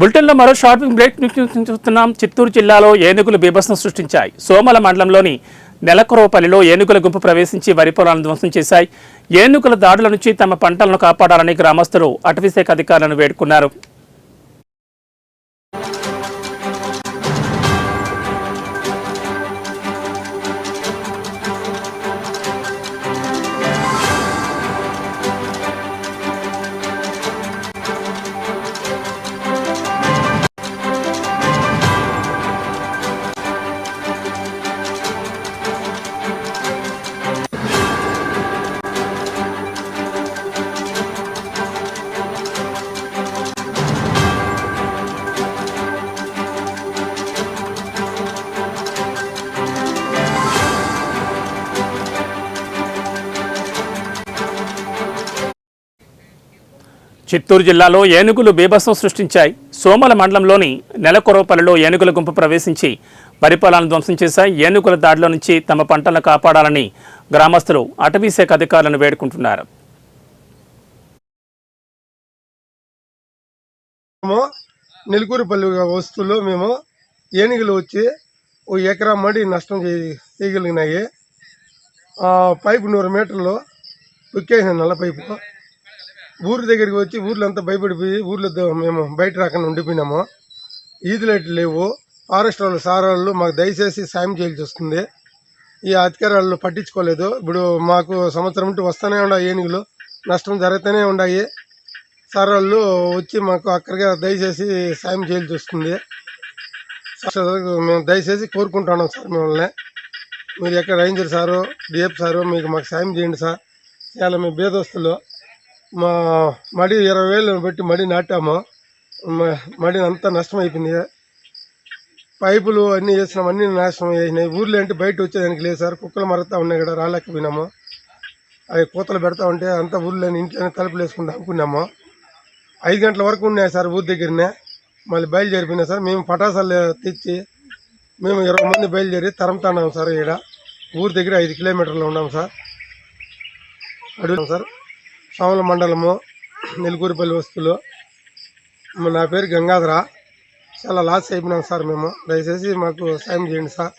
బులెటిన్లో మరో షార్పింగ్ బ్రేక్ చూస్తున్నాం. చిత్తూరు జిల్లాలో ఏనుగులు బీభత్సం సృష్టించాయి. సోమల మండలంలోని నెలకొరవపల్లిలో ఏనుగుల గుంపు ప్రవేశించి వరి పొలాలను ధ్వంసం చేశాయి. ఏనుగుల దాడుల నుంచి తమ పంటలను కాపాడాలని గ్రామస్తులు అటవీశాఖ అధికారులను వేడుకున్నారు. చిత్తూరు జిల్లాలో ఏనుగులు బీభత్సం సృష్టించాయి. సోమల మండలంలోని నెలకొరవపల్లిలో ఏనుగుల గుంపు ప్రవేశించి వరి పొలాలను ధ్వంసం చేశాయి. ఏనుగుల దాడిలో నుంచి తమ పంటలను కాపాడాలని గ్రామస్తులు అటవీశాఖ అధికారులను వేడుకుంటున్నారు. నెలకూరుపల్లి వస్తువులో మేము ఏనుగులు వచ్చి ఓ ఎకరా మడి నష్టం చేయగలిగినాయి. పైపు 100 మీటర్లు తొక్కేసిన నల్ల పైపు ఊరి దగ్గరికి వచ్చి ఊర్లో అంతా భయపడిపోయి ఊర్లో మేము బయట రాకుండా ఉండిపోయినాము. ఈది లైట్లు లేవు. ఫారెస్ట్ వాళ్ళు సార్ వాళ్ళు మాకు దయచేసి సాయం చేయాల్సి వస్తుంది. ఈ అధికారులు పట్టించుకోలేదు. ఇప్పుడు మాకు సంవత్సరం ఉంటే వస్తూనే ఉన్నాయి ఏనుగులు, నష్టం జరుగుతూనే ఉన్నాయి. సార్ వాళ్ళు వచ్చి మాకు అక్కడిగా దయచేసి సాయం చేయాల్సి వస్తుంది. మేము దయచేసి కోరుకుంటున్నాం సార్ మిమ్మల్ని. మీరు ఎక్కడ రేంజర్ సారు, డిఎఫ్ సారు మీకు మాకు సాయం చేయండి సార్. చాలా మేము బేదస్తులు. మా మడి 20,000 పెట్టి మడి నాటాము. మడి అంతా నష్టం అయిపోయింది. పైపులు అన్నీ వేసినాం, అన్నీ నాశనం అయినాయి. ఊర్లో అంటే బయట వచ్చేదానికి లేదు సార్. కుక్కలు మరతా ఉన్నాయి కూడా రాలేకపోయినాము. అవి కూతలు పెడతా ఉంటే అంతా ఊర్లోని ఇంట్లోనే తలుపులు వేసుకుంటూ అనుకున్నాము. 5 గంటల వరకు ఉన్నాయి సార్ ఊరి దగ్గరనే. మళ్ళీ బయలుదేరిపోయినా సార్. మేము పటాసాలు తెచ్చి మేము 20 మంది బయలుదేరి తరంతున్నాం సార్. ఇక్కడ ఊరి దగ్గర 5 కిలోమీటర్లు ఉన్నాం సార్. అడుగుతాం సార్. సోమల మండలము నెలకూరుపల్లి వస్తువులు. నా పేరు గంగాధర. చాలా లాస్ అయిపోయినాం సార్. మేము దయచేసి మాకు సాయం చేయండి సార్.